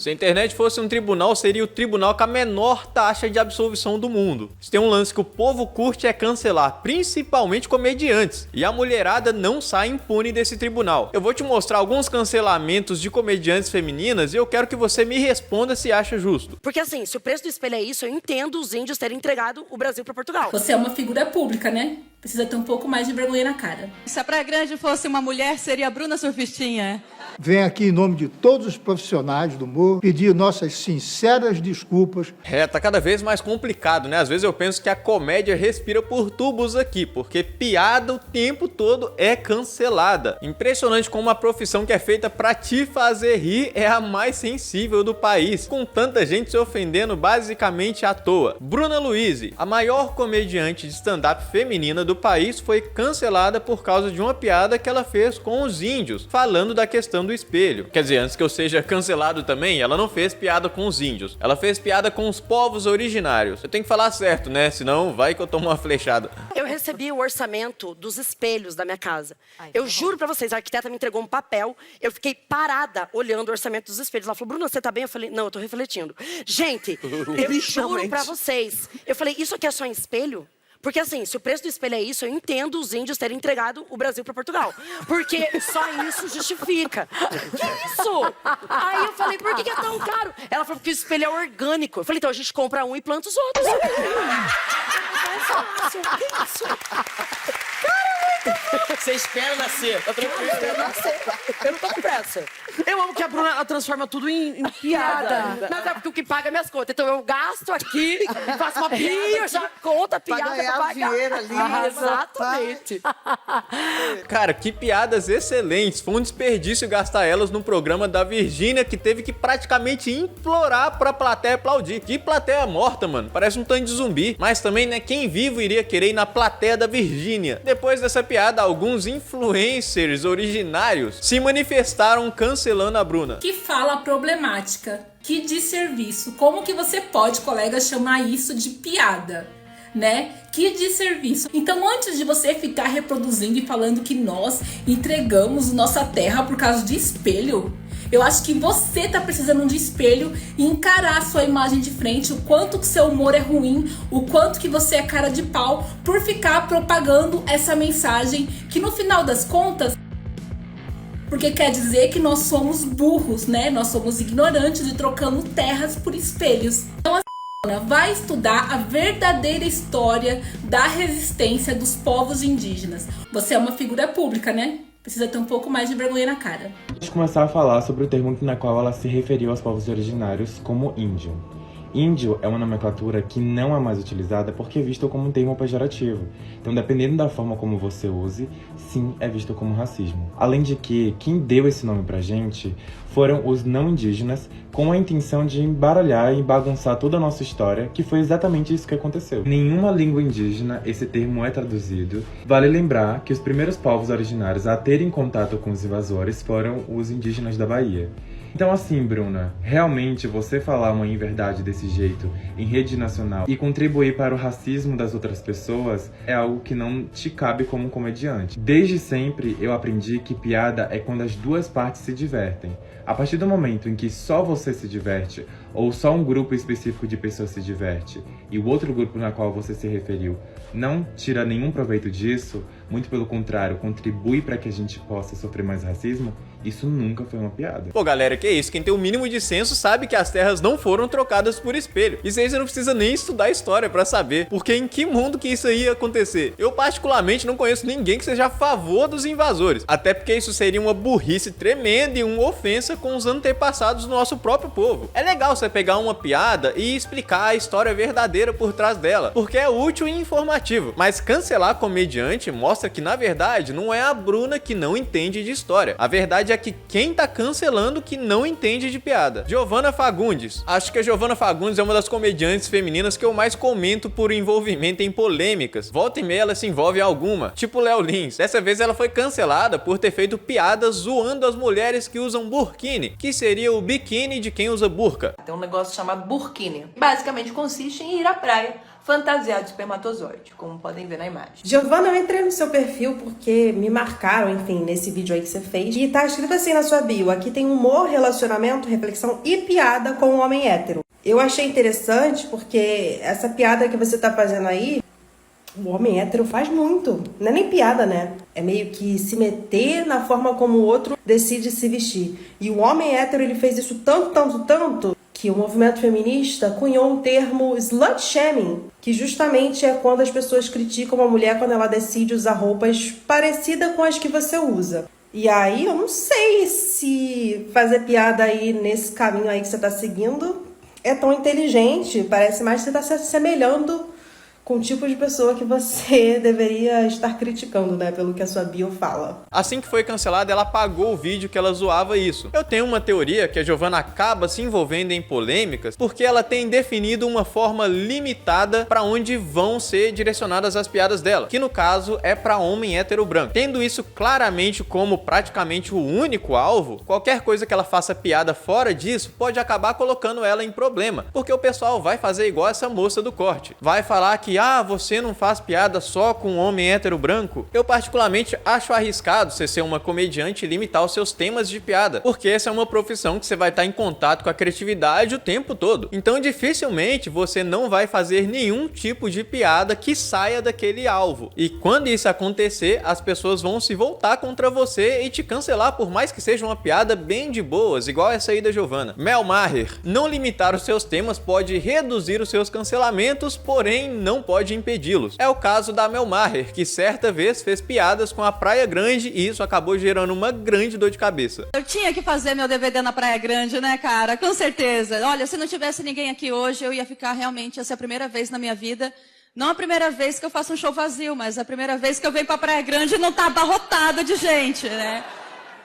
Se a internet fosse um tribunal, seria o tribunal com a menor taxa de absolvição do mundo. Se tem um lance que o povo curte é cancelar, principalmente comediantes, e a mulherada não sai impune desse tribunal. Eu vou te mostrar alguns cancelamentos de comediantes femininas e eu quero que você me responda se acha justo. Porque assim, se o preço do espelho é isso, eu entendo os índios terem entregado o Brasil pra Portugal. Você é uma figura pública, né? Precisa ter um pouco mais de vergonha na cara. Se a Praia Grande fosse uma mulher, seria a Bruna Surfistinha. Venho aqui em nome de todos os profissionais do humor pedir nossas sinceras desculpas. Tá cada vez mais complicado, né? Às vezes eu penso que a comédia respira por tubos aqui, porque piada o tempo todo é cancelada. Impressionante como uma profissão que é feita pra te fazer rir é a mais sensível do país, com tanta gente se ofendendo basicamente à toa. Bruna Luise, a maior comediante de stand-up feminina do país, foi cancelada por causa de uma piada que ela fez com os índios, falando da questão do espelho. Quer dizer, antes que eu seja cancelado também, ela não fez piada com os índios. Ela fez piada com os povos originários. Eu tenho que falar certo, né? Senão vai que eu tomo uma flechada. Eu recebi o orçamento dos espelhos da minha casa. Eu juro pra vocês, a arquiteta me entregou um papel, eu fiquei parada olhando o orçamento dos espelhos. Ela falou, Bruna, você tá bem? Eu falei, não, eu tô refletindo. Gente, eu juro pra vocês. Eu falei, isso aqui é só em espelho? Porque assim, se o preço do espelho é isso, eu entendo os índios terem entregado o Brasil pra Portugal. Porque só isso justifica. Que isso? Aí eu falei, por que é tão caro? Ela falou, porque o espelho é orgânico. Eu falei, então a gente compra um e planta os outros. Que isso? Você espera nascer, tá tranquilo? Eu espero nascer. Eu não tô com pressa. Eu amo que a Bruna ela transforma tudo em piada. Mas é porque o que paga é minhas contas. Então eu gasto aqui, faço uma piada, já conta a piada pra pagar. Ali, Exatamente. Cara, que piadas excelentes. Foi um desperdício gastar elas no programa da Virgínia, que teve que praticamente implorar pra plateia aplaudir. Que plateia morta, mano. Parece um tanque de zumbi. Mas também, né, quem vivo iria querer ir na plateia da Virgínia? Depois dessa piada, alguns influencers originários se manifestaram cancelando a Bruna. Que fala problemática, que desserviço. Como que você pode, colega, chamar isso de piada? Né? Que desserviço. Então, antes de você ficar reproduzindo e falando que nós entregamos nossa terra por causa de espelho, eu acho que você tá precisando de espelho e encarar a sua imagem de frente, o quanto que seu humor é ruim, o quanto que você é cara de pau por ficar propagando essa mensagem que no final das contas, porque quer dizer que nós somos burros, né? Nós somos ignorantes e trocamos terras por espelhos. Então, vai estudar a verdadeira história da resistência dos povos indígenas. Você é uma figura pública, né? Precisa ter um pouco mais de vergonha na cara. Vamos começar a falar sobre o termo na qual ela se referiu aos povos originários como índio. Índio é uma nomenclatura que não é mais utilizada porque é visto como um termo pejorativo. Então, dependendo da forma como você use, sim, é visto como racismo. Além de que, quem deu esse nome pra gente foram os não indígenas com a intenção de embaralhar e bagunçar toda a nossa história, que foi exatamente isso que aconteceu. Em nenhuma língua indígena esse termo é traduzido. Vale lembrar que os primeiros povos originários a terem contato com os invasores foram os indígenas da Bahia. Então assim, Bruna, realmente você falar uma inverdade desse jeito em rede nacional e contribuir para o racismo das outras pessoas é algo que não te cabe como comediante. Desde sempre eu aprendi que piada é quando as duas partes se divertem. A partir do momento em que só você se diverte, ou só um grupo específico de pessoas se diverte, e o outro grupo na qual você se referiu não tira nenhum proveito disso, muito pelo contrário, contribui para que a gente possa sofrer mais racismo, isso nunca foi uma piada. Pô, galera, que isso? Quem tem o mínimo de senso sabe que as terras não foram trocadas por espelho. Isso aí você não precisa nem estudar história pra saber, porque em que mundo que isso aí ia acontecer? Eu particularmente não conheço ninguém que seja a favor dos invasores, até porque isso seria uma burrice tremenda e uma ofensa com os antepassados do nosso próprio povo. É legal você pegar uma piada e explicar a história verdadeira por trás dela, porque é útil e informativo, mas cancelar comediante mostra que na verdade não é a Bruna que não entende de história, a verdade é que quem tá cancelando que não entende de piada. Giovanna Fagundes. Acho que a Giovanna Fagundes é uma das comediantes femininas que eu mais comento por envolvimento em polêmicas. Volta e meia ela se envolve em alguma, tipo Léo Lins. Dessa vez ela foi cancelada por ter feito piadas zoando as mulheres que usam burkini, que seria o biquíni de quem usa burca. Tem um negócio chamado burkini. Basicamente consiste em ir à praia, fantasiado de espermatozoide, como podem ver na imagem. Giovana, eu entrei no seu perfil porque me marcaram, enfim, nesse vídeo aí que você fez. E tá escrito assim na sua bio, aqui tem humor, relacionamento, reflexão e piada com o homem hétero. Eu achei interessante porque essa piada que você tá fazendo aí, o homem hétero faz muito. Não é nem piada, né? É meio que se meter na forma como o outro decide se vestir. E o homem hétero, ele fez isso tanto, que o movimento feminista cunhou um termo slut shaming, que justamente é quando as pessoas criticam uma mulher quando ela decide usar roupas parecidas com as que você usa. E aí eu não sei se fazer piada aí nesse caminho aí que você tá seguindo é tão inteligente. Parece mais que você tá se assemelhando com o tipo de pessoa que você deveria estar criticando, né? Pelo que a sua bio fala. Assim que foi cancelada, ela apagou o vídeo que ela zoava isso. Eu tenho uma teoria que a Giovana acaba se envolvendo em polêmicas porque ela tem definido uma forma limitada para onde vão ser direcionadas as piadas dela, que no caso é para homem hétero branco. Tendo isso claramente como praticamente o único alvo, qualquer coisa que ela faça piada fora disso pode acabar colocando ela em problema, porque o pessoal vai fazer igual essa moça do corte. Vai falar que você não faz piada só com homem hétero branco. Eu particularmente acho arriscado você ser uma comediante e limitar os seus temas de piada, porque essa é uma profissão que você vai estar em contato com a criatividade o tempo todo. Então dificilmente você não vai fazer nenhum tipo de piada que saia daquele alvo. E quando isso acontecer, as pessoas vão se voltar contra você e te cancelar, por mais que seja uma piada bem de boas, igual essa aí da Giovana. Mel Maher, não limitar os seus temas pode reduzir os seus cancelamentos, porém não pode impedi-los. É o caso da Mel Maher, que certa vez fez piadas com a Praia Grande e isso acabou gerando uma grande dor de cabeça. Eu tinha que fazer meu DVD na Praia Grande, né, cara? Com certeza. Olha, se não tivesse ninguém aqui hoje, eu ia ficar realmente, essa é a primeira vez na minha vida, não a primeira vez que eu faço um show vazio, mas a primeira vez que eu venho pra Praia Grande e não tá abarrotada de gente, né?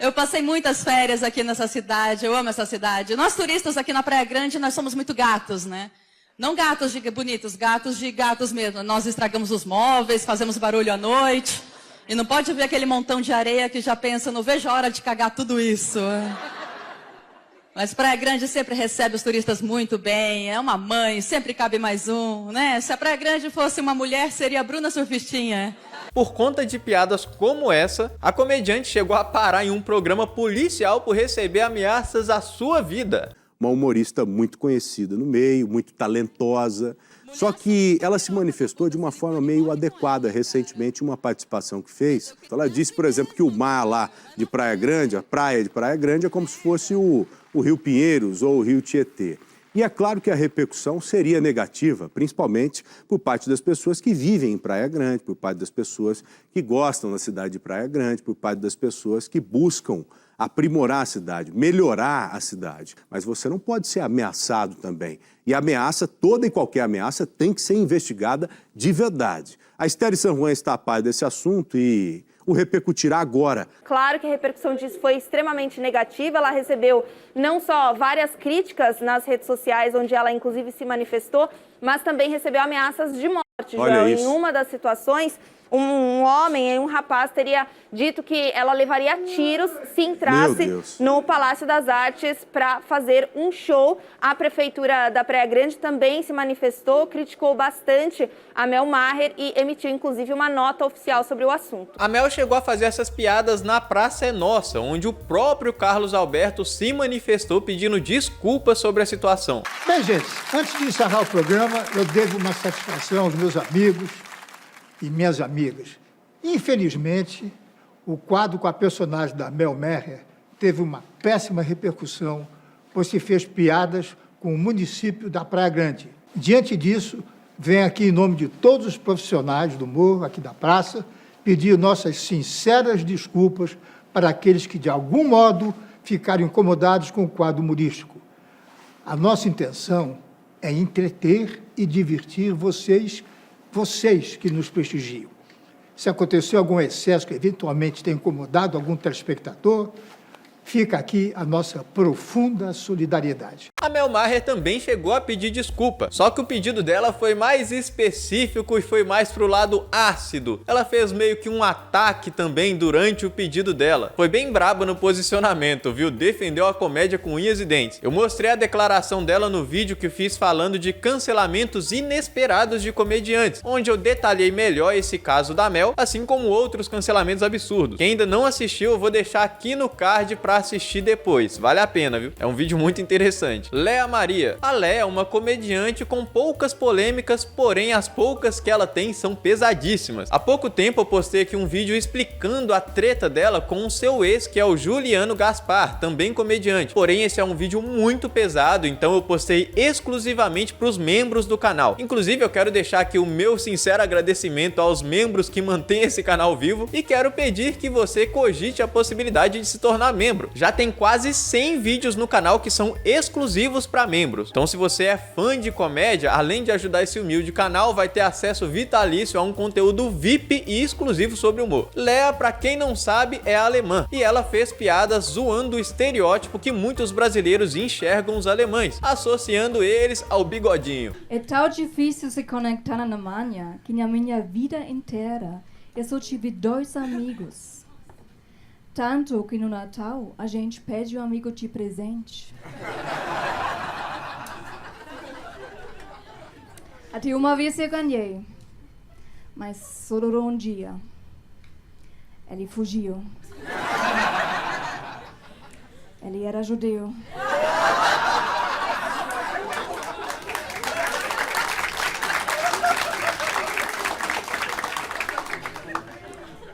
Eu passei muitas férias aqui nessa cidade, eu amo essa cidade. Nós turistas aqui na Praia Grande, nós somos muito gatos, né? Não gatos de bonitos, gatos de gatos mesmo. Nós estragamos os móveis, fazemos barulho à noite. E não pode ver aquele montão de areia que já pensa, não vejo a hora de cagar tudo isso. Mas Praia Grande sempre recebe os turistas muito bem. É uma mãe, sempre cabe mais um, né? Se a Praia Grande fosse uma mulher, seria a Bruna Surfistinha. Por conta de piadas como essa, a comediante chegou a parar em um programa policial por receber ameaças à sua vida. Uma humorista muito conhecida no meio, muito talentosa, só que ela se manifestou de uma forma meio adequada recentemente em uma participação que fez. Ela disse, por exemplo, que o mar lá de Praia Grande, a praia de Praia Grande, é como se fosse o Rio Pinheiros ou o Rio Tietê. E é claro que a repercussão seria negativa, principalmente por parte das pessoas que vivem em Praia Grande, por parte das pessoas que gostam da cidade de Praia Grande, por parte das pessoas que buscam aprimorar a cidade, melhorar a cidade. Mas você não pode ser ameaçado também. E a ameaça, toda e qualquer ameaça, tem que ser investigada de verdade. A Esther San Juan está a par desse assunto e o repercutirá agora. Claro que a repercussão disso foi extremamente negativa. Ela recebeu não só várias críticas nas redes sociais, onde ela inclusive se manifestou, mas também recebeu ameaças de morte. Olha isso. Em uma das situações, um homem, um rapaz, teria dito que ela levaria tiros se entrasse no Palácio das Artes para fazer um show. A prefeitura da Praia Grande também se manifestou, criticou bastante a Mel Maher e emitiu inclusive uma nota oficial sobre o assunto. A Mel chegou a fazer essas piadas na Praça é Nossa, onde o próprio Carlos Alberto se manifestou pedindo desculpas sobre a situação. Bem, gente, antes de encerrar o programa, eu devo uma satisfação aos meus amigos e minhas amigas. Infelizmente, o quadro com a personagem da Mel Maher teve uma péssima repercussão, pois se fez piadas com o município da Praia Grande. Diante disso, venho aqui em nome de todos os profissionais do humor aqui da praça, pedir nossas sinceras desculpas para aqueles que, de algum modo, ficaram incomodados com o quadro humorístico. A nossa intenção é entreter e divertir vocês que nos prestigiam. Se aconteceu algum excesso que eventualmente tenha incomodado algum telespectador, Fica aqui a nossa profunda solidariedade. A Mel Maher também chegou a pedir desculpa, só que o pedido dela foi mais específico e foi mais pro lado ácido. Ela fez meio que um ataque também durante o pedido dela. Foi bem braba no posicionamento, viu? Defendeu a comédia com unhas e dentes. Eu mostrei a declaração dela no vídeo que fiz falando de cancelamentos inesperados de comediantes, onde eu detalhei melhor esse caso da Mel, assim como outros cancelamentos absurdos. Quem ainda não assistiu, eu vou deixar aqui no card pra assistir depois. Vale a pena, viu? É um vídeo muito interessante. Léa Maria. A Léa é uma comediante com poucas polêmicas, porém as poucas que ela tem são pesadíssimas. Há pouco tempo eu postei aqui um vídeo explicando a treta dela com o seu ex, que é o Juliano Gaspar, também comediante. Porém, esse é um vídeo muito pesado, então eu postei exclusivamente para os membros do canal. Inclusive, eu quero deixar aqui o meu sincero agradecimento aos membros que mantêm esse canal vivo e quero pedir que você cogite a possibilidade de se tornar membro. Já tem quase 100 vídeos no canal que são exclusivos para membros. Então, se você é fã de comédia, além de ajudar esse humilde canal, vai ter acesso vitalício a um conteúdo VIP e exclusivo sobre humor. Léa, para quem não sabe, é alemã e ela fez piadas zoando o estereótipo que muitos brasileiros enxergam os alemães, associando eles ao bigodinho. É tão difícil se conectar na Alemanha que na minha vida inteira eu só tive 2 amigos. Tanto que no Natal a gente pede um amigo de presente. Até uma vez eu ganhei, mas só durou um dia. Ele fugiu. Ele era judeu.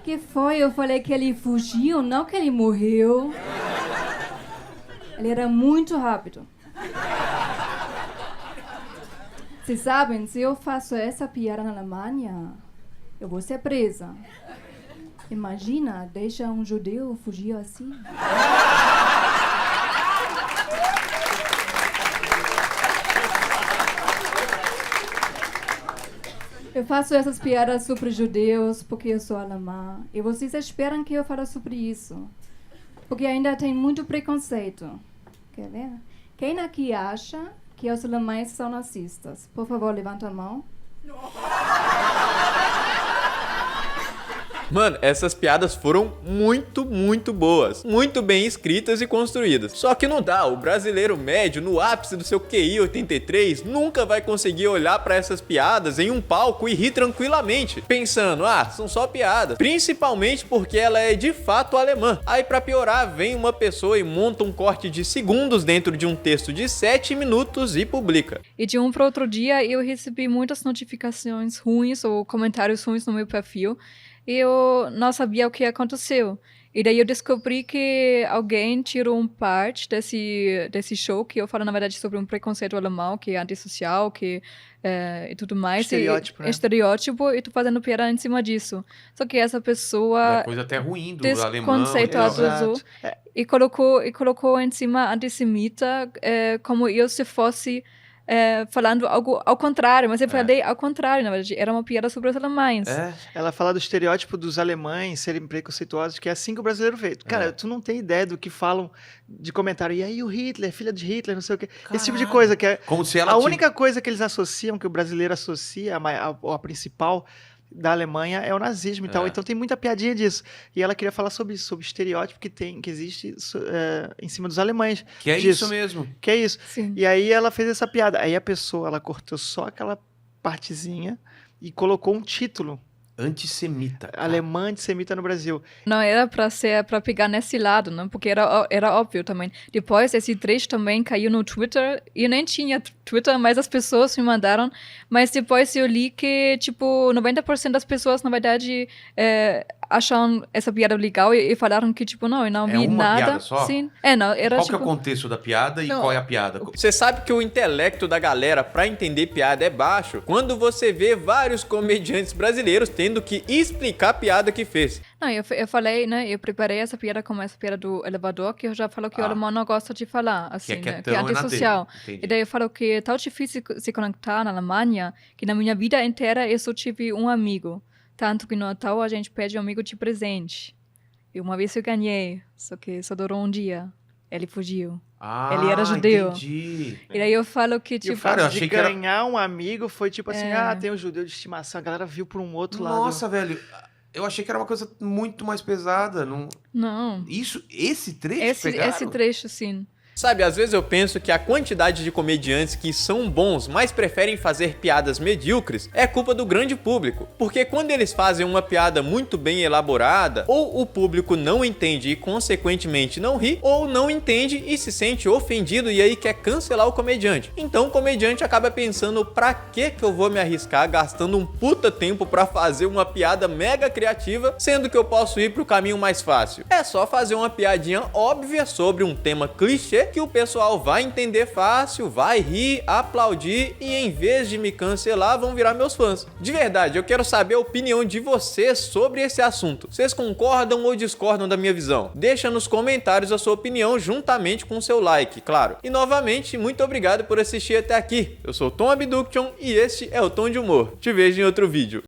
Que foi? Eu falei que ele fugiu, não que ele morreu. Ele era muito rápido. Vocês sabem, se eu faço essa piada na Alemanha, eu vou ser presa. Imagina, deixa um judeu fugir assim. Eu faço essas piadas sobre judeus porque eu sou alemã. E vocês esperam que eu fale sobre isso. Porque ainda tem muito preconceito. Quer ver? Quem aqui acha que os alemães são nazistas? Por favor, levanta a mão. Mano, essas piadas foram muito boas, muito bem escritas e construídas. Só que não dá, o brasileiro médio, no ápice do seu QI 83, nunca vai conseguir olhar pra essas piadas em um palco e rir tranquilamente, pensando, são só piadas. Principalmente porque ela é de fato alemã. Aí pra piorar, vem uma pessoa e monta um corte de segundos dentro de um texto de 7 minutos e publica. E de um para outro dia eu recebi muitas notificações ruins ou comentários ruins no meu perfil. E eu não sabia o que aconteceu. E daí eu descobri que alguém tirou um parte desse show, que eu falo, na verdade, sobre um preconceito alemão, que é antissocial, que e tudo mais. Estereótipo, né? Estereótipo, e tô fazendo piada em cima disso. Só que essa pessoa... É coisa até ruim do alemão. Desconceituoso. E colocou em cima antissemita, como eu se fosse... falando algo ao contrário, mas eu falei ao contrário, na verdade, era uma piada sobre os alemães. Ela fala do estereótipo dos alemães serem preconceituosos, que é assim que o brasileiro vê. Cara, tu não tem ideia do que falam de comentário, e aí o Hitler, filha de Hitler, não sei o quê. Caralho. Esse tipo de coisa, que é como se ela única coisa que eles associam, que o brasileiro associa, a principal da Alemanha é o nazismo e tal. Então tem muita piadinha disso. E ela queria falar sobre estereótipo que existe em cima dos alemães. Que é isso mesmo. Que é isso. Sim. E aí ela fez essa piada. Aí a pessoa, ela cortou só aquela partezinha e colocou um título. Antissemita. Alemã antissemita no Brasil. Não era para pegar nesse lado, né? Porque era óbvio também. Depois, esse trecho também caiu no Twitter. Eu nem tinha Twitter, mas as pessoas me mandaram. Mas depois eu li que, 90% das pessoas, na verdade, acharam essa piada legal e falaram que, não, eu não vi nada. Piada só? Sim. Não, era qual que é o contexto da piada e qual é a piada? Você sabe que o intelecto da galera pra entender piada é baixo quando você vê vários comediantes brasileiros tendo que explicar a piada que fez. Não, eu falei, né? Eu preparei essa piada como essa piada do elevador, que eu já falo que o alemão não gosta de falar, assim, que é né? Que é antissocial. E daí eu falo que é tão difícil se conectar na Alemanha que na minha vida inteira eu só tive um amigo. Tanto que no Natal a gente pede um amigo de presente. E uma vez eu ganhei, só que só durou um dia. Ele fugiu. Ah, ele era judeu. Entendi. E aí eu falo que, tipo... E o fato de ganhar um amigo foi tipo assim, tem um judeu de estimação. A galera viu por um outro lado. Nossa, velho. Eu achei que era uma coisa muito mais pesada. Não. Esse trecho pegaram? Esse trecho, sim. Sabe, às vezes eu penso que a quantidade de comediantes que são bons, mas preferem fazer piadas medíocres, é culpa do grande público. Porque quando eles fazem uma piada muito bem elaborada, ou o público não entende e consequentemente não ri, ou não entende e se sente ofendido e aí quer cancelar o comediante. Então o comediante acaba pensando, pra que eu vou me arriscar gastando um puta tempo pra fazer uma piada mega criativa, sendo que eu posso ir pro caminho mais fácil? É só fazer uma piadinha óbvia sobre um tema clichê que o pessoal vai entender fácil, vai rir, aplaudir e em vez de me cancelar, vão virar meus fãs. De verdade, eu quero saber a opinião de vocês sobre esse assunto. Vocês concordam ou discordam da minha visão? Deixa nos comentários a sua opinião juntamente com o seu like, claro. E novamente, muito obrigado por assistir até aqui. Eu sou Tom Abduction e este é o Tom de Humor. Te vejo em outro vídeo.